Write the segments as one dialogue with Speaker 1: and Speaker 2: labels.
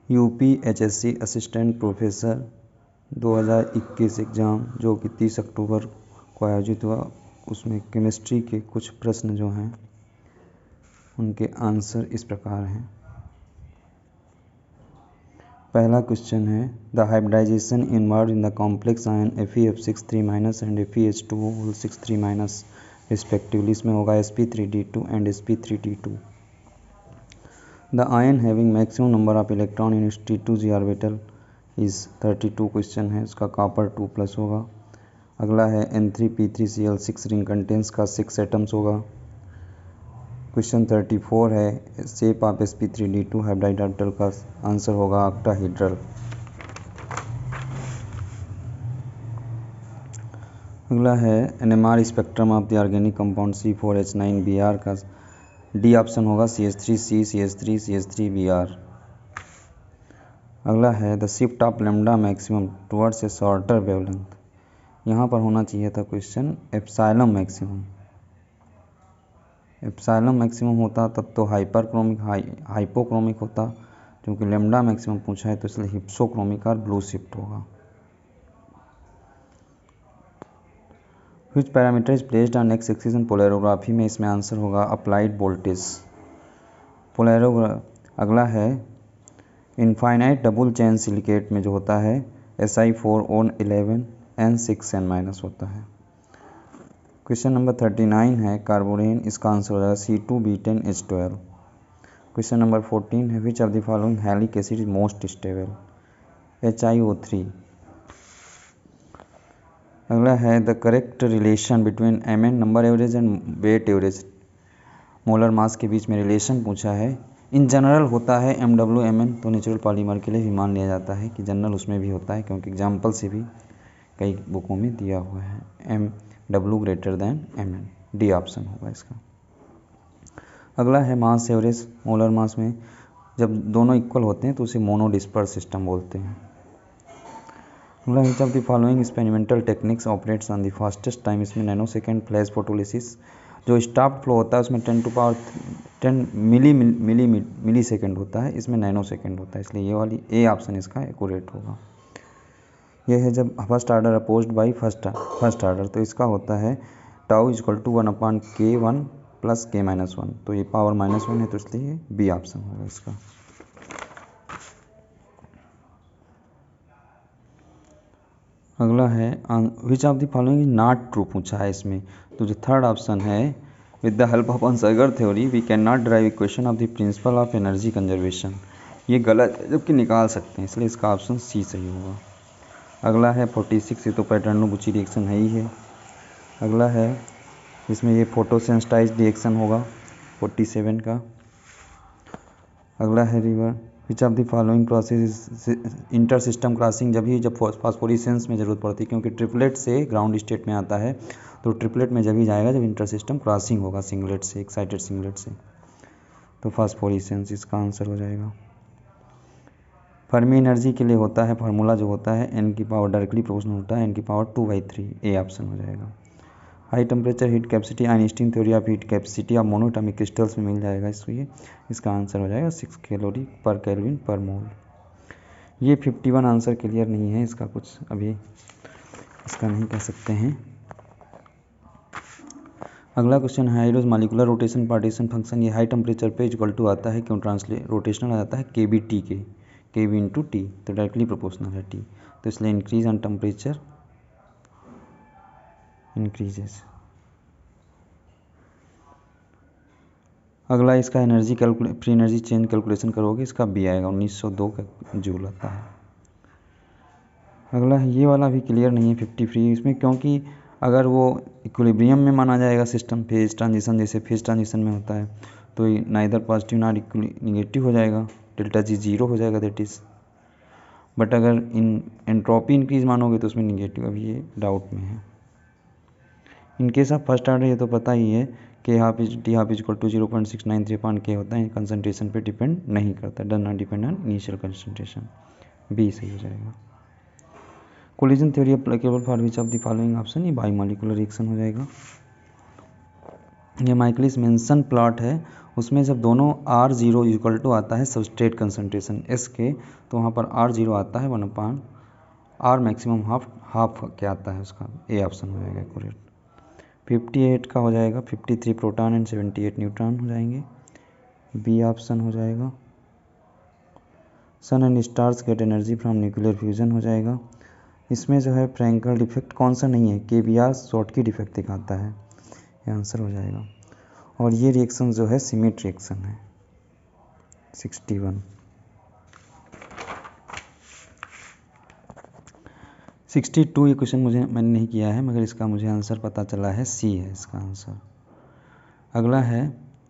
Speaker 1: UPHSC assistant professor 2021 exam जो कि 30 अक्टूबर को आयोजित हुआ, उसमें केमिस्ट्री के कुछ प्रश्न जो हैं उनके आंसर इस प्रकार हैं। पहला क्वेश्चन है the hybridization involve in the complex ion FeF63- and FeH2O63- respectively. इसमें होगा sp3d2 and sp3d2। The ion having maximum number of electron in its T2g orbital is 32 question है, उसका कॉपर 2+ होगा। अगला है N3p3Cl6 रिंग कंटेंस का 6 atoms होगा। Question 34 है shape of sp3d2 hybrid orbital का आंसर होगा ऑक्टाहेड्रल। अगला है NMR spectrum of the organic compound C4H9Br का डी ऑप्शन होगा CH3C CH3 CH3Br। अगला है the shift of lambda maximum towards a shorter wavelength. यहाँ पर होना चाहिए था question epsilon maximum. Epsilon maximum होता तब तो हाइपोक्रोमिक होता, क्योंकि लैम्डा मैक्सिमम पूछा है तो इसलिए हिप्सोक्रोमिक और ब्लू शिफ्ट होगा। Which parameter is placed on x axis in polarography में, इसमें आंसर होगा अप्लाइड वोल्टेज। अगला है इनफाइनाइट डबल चेन सिलिकेट में जो होता है Si4O11 N6N- होता है। क्वेश्चन नंबर 39 है कार्बोरेन, इसका आंसर हो जाएगा C2B10H12। क्वेश्चन नंबर 14 है which of the following halic acid is most stable, HiO3। अगला है the correct relation between Mn number average and weight average, molar mass के बीच में रिलेशन पूछा है। इन जनरल होता है MWMn, तो नेचुरल पॉलीमर के लिए भी मान लिया जाता है कि जनरल उसमें भी होता है, क्योंकि एग्जाम्पल से भी कई बुकों में दिया हुआ है। MW greater than Mn, D option होगा इसका। अगला है मास एवरेज, मोलर मास में जब दोनों इक्वल होते हैं तो उसे मोनोडिस्पर्स सिस्टम बोलते हैं। अगला विच of the following experimental techniques operates on the fastest time, इसमें नैनोसेकेंड फ्लैश फोटोलिसिस। जो स्टॉप्ड फ्लो होता है उसमें 10 मिली सेकेंड होता है, इसमें नैनो सेकेंड होता है, इसलिए ये वाली ए ऑप्शन इसका एक्यूरेट होगा। यह है जब first order opposed by first order, तो इसका होता है tau is equal to 1/K1 + K-1, तो ये पावर -1 है, तो इसलिए बी ऑप्शन होगा इसका। अगला है which of the following is not true पूछा है इसमें, तो जो थर्ड ऑप्शन है with the help of Onsager theory we can not derive equation of the principle of energy conservation, ये गलत है जबकि निकाल सकते हैं, इसलिए इसका ऑप्शन सी सही होगा। अगला है 46, ये तो पैटर्नो-बुची रिएक्शन है ही है। अगला है इसमें ये फोटोसेंसिटाइज्ड रिएक्शन होगा 47 का। अगला है river which of the following process inter system crossing, जब फास्फोरेसेंस में ज़रूरत पड़ती है, क्योंकि ट्रिपलेट से ग्राउंड स्टेट में आता है, तो ट्रिपलेट में जब ही जाएगा जब इंटर सिस्टम क्रॉसिंग होगा सिंगलेट से, एक्साइटेड सिंगलेट से, तो फास्फोरेसेंस इसका आंसर हो जाएगा। फर्मी एनर्जी के लिए होता है फार्मूला जो होता है n की पावर डायरेक्टली प्रोपोर्शनल होता है n⁴, ए ऑप्शन हो जाएगा। High temperature heat capacity Einstein theory of heat capacity of monoatomic crystals में मिल जाएगा, इसलिए इसका आंसर हो जाएगा 6 कैलोरी पर केल्विन पर मोल। ये 51 आंसर क्लियर नहीं है, इसका कुछ अभी इसका नहीं कह सकते हैं। अगला क्वेश्चन है हाइड्रोज मॉलिक्यूलर रोटेशन पार्टीशन फंक्शन, ये हाई टेम्परेचर पे इक्वल टू आता है, क्यों ट्रांसलेट रोटेशनल आ जाता है kB/T के, kB/T, तो डायरेक्टली प्रोपोर्शनल है T, तो इसलिए इंक्रीज ऑन टेम्परेचर इंक्रीजेस। अगला इसका energy free energy change calculation करोगे, इसका बी आएगा 1902 का जूल आता है। अगला ये वाला भी क्लियर नहीं है 53 इसमें, क्योंकि अगर वो इक्विलिब्रियम में माना जाएगा सिस्टम फेज ट्रांजिशन, जैसे फेज ट्रांजिशन में होता है, तो नाइदर पॉजिटिव ना निगेटिव हो जाएगा, ΔG 0 हो जाएगा दैट इज़। बट अगर इन एंट्रोपी इंक्रीज मानोगे तो उसमें निगेटिव, अभी ये डाउट में है। इनकेस ऑफ फर्स्ट ऑर्डर ये तो पता ही है कि T12 इक्वल टू 0.693 होता है, कंसनट्रेशन पे डिपेंड नहीं करता, does not depend on initial concentration, B सही हो जाएगा। Collision theory applicable for which of the following option, ये बायोमॉलिक्यूलर रिएक्शन हो जाएगा। ये माइकलिस मेंसन प्लॉट है, उसमें जब दोनों R0 इक्वल टू आता है सबस्ट्रेट कंसंट्रेशन S के, तो वहाँ पर R0 आता है 1/R मैक्सिमम हाफ क्या आता है उसका, ए ऑप्शन हो जाएगा एक्यूरेट। 58 का हो जाएगा 53 प्रोटॉन एंड 78 न्यूट्रॉन हो जाएंगे, बी ऑप्शन हो जाएगा। Sun and stars get energy from nuclear fusion हो जाएगा। इसमें जो है फ्रैंकल डिफेक्ट कौन सा नहीं है, KBr शॉर्टकी डिफेक्ट दिखाता है, ये आंसर हो जाएगा। और ये रिएक्शन जो है सिमेट रिएक्शन है 61। 62 ये क्वेश्चन मैंने नहीं किया है, मगर इसका मुझे आंसर पता चला है, सी है इसका आंसर। अगला है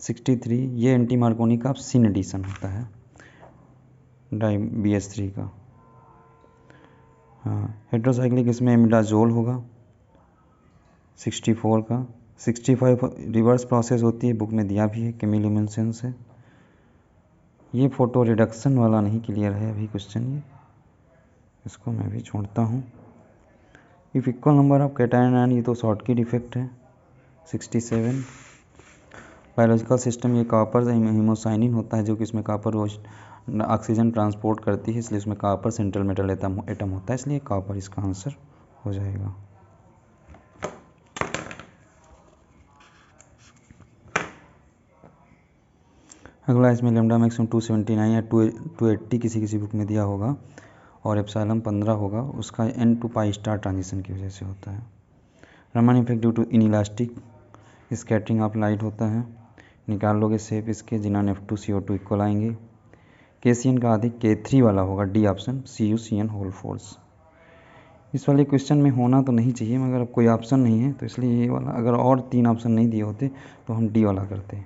Speaker 1: 63, ये एंटी मार्कोनी का सिन एडिशन होता है BS3 का। हाँ, हेड्रोसाइक्लिक इसमें इमिडाजोल होगा 64 का। 65 रिवर्स प्रोसेस होती है, बुक में दिया भी है, केमिलुमिनेसेंस है। ये फोटो रिडक्शन वाला नहीं क्लियर है अभी क्वेश्चन, ये इसको मैं भी छोड़ता हूँ। If equal number of cation ion, ये तो शॉर्ट की डिफेक्ट है 67। बायोलॉजिकल सिस्टम, ये कॉपर हीमोसाइनिन होता है, जो कि इसमें कॉपर ऑक्सीजन ट्रांसपोर्ट करती है, इसलिए इसमें कॉपर सेंट्रल मेटल एटम होता है, इसलिए कॉपर इसका आंसर हो जाएगा। अगला इसमें लैम्डा मैक्सिमम 279 या 280 किसी बुक में दिया होगा, और एप्सिलॉन 15 होगा, उसका N to pi star transition की वजह से होता है। Raman effect due to inelastic scattering of light होता है। निकाल लोगे सेप इसके, जिनॉन F2CO2 इक्वल आएंगे। KCN का अधिक K3 वाला होगा, डी ऑप्शन CuCN होल फोर्स। इस वाले क्वेश्चन में होना तो नहीं चाहिए, मगर अब कोई ऑप्शन नहीं है तो इसलिए ये वाला, अगर और 3 ऑप्शन नहीं दिए होते तो हम डी वाला करते,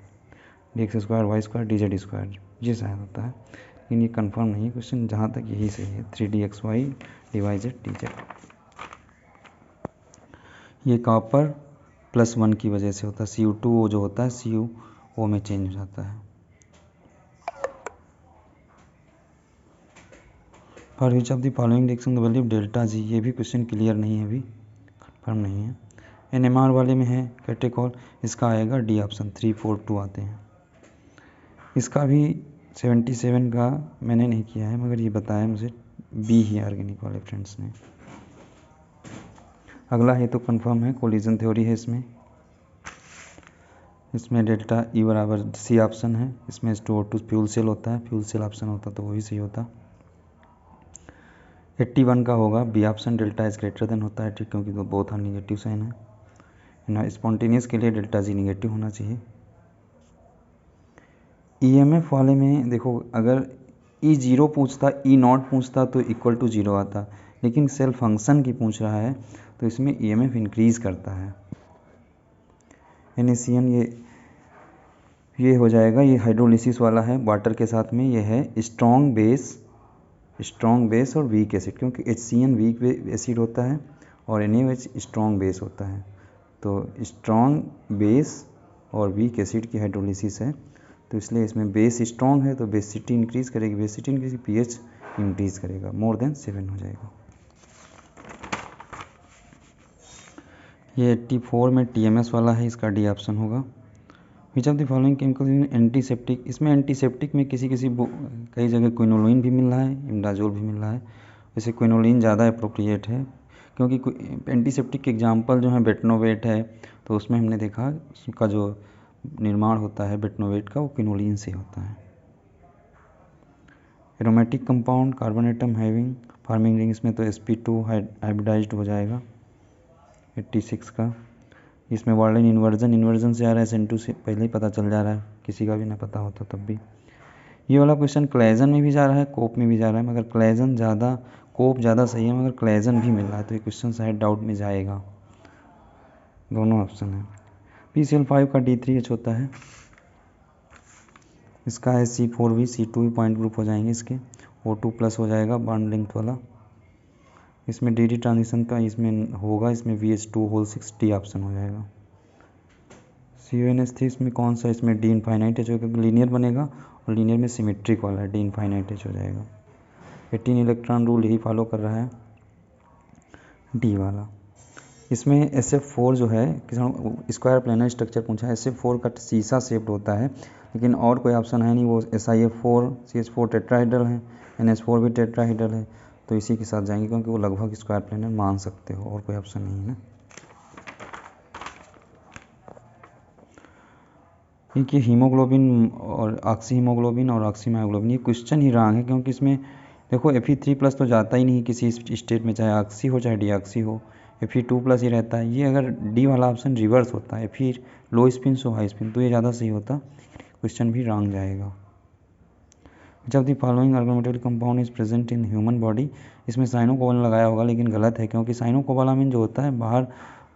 Speaker 1: DX square Y square DZ square, ये शायद होता है, लेकिन ये कंफर्म नहीं है क्वेश्चन, जहाँ तक यही सही है 3DXY डिवाइडेड DZ। ये कॉपर +1 की वजह से होता है, Cu2O जो होता है CuO में चेंज हो जाता है। For which of the following reaction the value of delta G, ये भी क्वेश्चन क्लियर नहीं है, अभी कंफर्म नहीं है। NMR वाले में है कैटेकॉल, इसका आएगा डी ऑप्शन 3, 4, 2 आते हैं। इसका भी 77 का मैंने नहीं किया है, मगर ये बताया मुझे बी ही ऑर्गेनिक वाले फ्रेंड्स ने। अगला है तो कंफर्म है, कोलिजन थ्योरी है इसमें डेल्टा E बराबर सी ऑप्शन है। इसमें H2O2 फ्यूल सेल होता है, फ्यूल सेल ऑप्शन होता तो वही सही होता। 81 का होगा B option, delta is greater than होता है, ठीक, क्योंकि तो बोथ आर निगेटिव साइन है ना। स्पॉन्टेनियस के लिए डेल्टा G निगेटिव होना चाहिए। EMF वाले में देखो, अगर E0 पूछता, E0 पूछता तो इक्वल टू 0 आता, लेकिन सेल फंक्शन की पूछ रहा है तो इसमें EMF इंक्रीज करता है। NaCN ये हो जाएगा, ये हाइड्रोलिसिस वाला है वाटर के साथ में, ये है स्ट्रॉन्ग बेस और वीक एसिड, क्योंकि HCN वीक एसिड होता है और NaOH स्ट्रॉन्ग बेस होता है, तो स्ट्रॉन्ग बेस और वीक एसिड की हाइड्रोलिसिस है, तो इसलिए इसमें बेस स्ट्रॉन्ग है तो बेसिटी इंक्रीज करेगी, बेसिटी इंक्रीज pH इंक्रीज करेगा, मोर देन 7 हो जाएगा। ये 84 में TMS वाला है, इसका डी ऑप्शन होगा। विच of the following chemical antiseptic, इसमें एंटीसेप्टिक में कई जगह क्विनोलोइन भी मिल रहा है, इमिडाजोल भी मिल रहा है, वैसे क्विनोलिन ज़्यादा अप्रोप्रिएट है, क्योंकि एंटीसेप्टिक के एग्जाम्पल जो है बेटनोवेट है, तो उसमें हमने देखा उसका जो निर्माण होता है बेटनोवेट का, वो क्विनोलिन से होता है। Aromatic compound, carbon atom having forming ring, इसमें तो sp2 हाइब्रिडाइज्ड हो जाएगा 86 का। इसमें वर्लिन इन्वर्जन से आ रहा है, SN2 से पहले ही पता चल जा रहा है, किसी का भी ना पता होता तब भी। ये वाला क्वेश्चन क्लेजन में भी जा रहा है, कोप में भी जा रहा है, मगर कोप ज़्यादा सही है, मगर क्लेजन भी मिल रहा है, तो ये क्वेश्चन शायद डाउट में जाएगा, दोनों ऑप्शन है। PCl5 का D3H होता है, इसका है C4V C2 भी पॉइंट ग्रुप हो जाएंगे इसके, O2+ हो जाएगा बॉन्ड लिंक वाला। इसमें DD ट्रांजिशन का इसमें होगा, इसमें VH2 6 डी ऑप्शन हो जाएगा। CONH3 इसमें कौन सा, इसमें D इनफाइनाइट H होगा, लीनियर बनेगा और लीनियर में सिमेट्रिक वाला है, D इनफाइनाइट H हो जाएगा। 18 इलेक्ट्रॉन रूल यही फॉलो कर रहा है, डी वाला। इसमें SF4 जो है स्क्वायर प्लेनर स्ट्रक्चर पूछा है। SF4 का सीसा शेप्ड होता है, लेकिन और कोई ऑप्शन है नहीं। वो SiF4 CH4 टेट्राहेड्रल है, NH4 भी टेट्राहेड्रल है, तो इसी के साथ जाएंगे क्योंकि वो लगभग स्क्वायर प्लेनर मान सकते हो, और कोई ऑप्शन नहीं है ना। देखिए हीमोग्लोबिन और ऑक्सी हीमोग्लोबिन और ऑक्सी मायोग्लोबिन, ये क्वेश्चन ही रॉन्ग है, क्योंकि इसमें देखो Fe3+ तो जाता ही नहीं किसी स्टेट में, चाहे ऑक्सी हो चाहे डीऑक्सी हो, Fe2+ ही रहता है। ये अगर डी वाला ऑप्शन रिवर्स होता है, Fe लो स्पिन सो हाई स्पिन, तो ये ज़्यादा सही होता, क्वेश्चन भी रॉन्ग जाएगा। जब the following organometallic compound is present in human body, इसमें साइनोकोबालामिन लगाया होगा, लेकिन गलत है, क्योंकि साइनोकोबालामिन जो होता है बाहर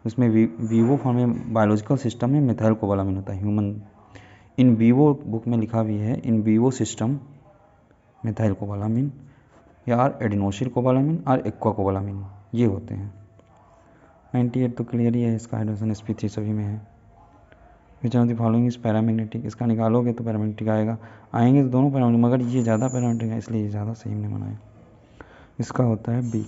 Speaker 1: उसमें वीवो फॉर्म में बायोलॉजिकल सिस्टम में मिथाइल कोबालामिन होता है। ह्यूमन इन वीवो बुक में लिखा भी है, in vivo system methyl cobalamin या एडिनोसिल कोबालामिन और एक्वा कोबालामिन ये होते हैं। 98 तो क्लियर ही है, इसका हाइड्रोजन sp3 सभी में है। Which of the following is paramagnetic, इसका निकालोगे तो पैरामैग्नेटिक आएंगे तो दोनों पैरामैग्नेटिक, मगर ये ज़्यादा पैरामैग्नेटिक है, इसलिए ये ज़्यादा सही हमने बनाया। इसका होता है बी।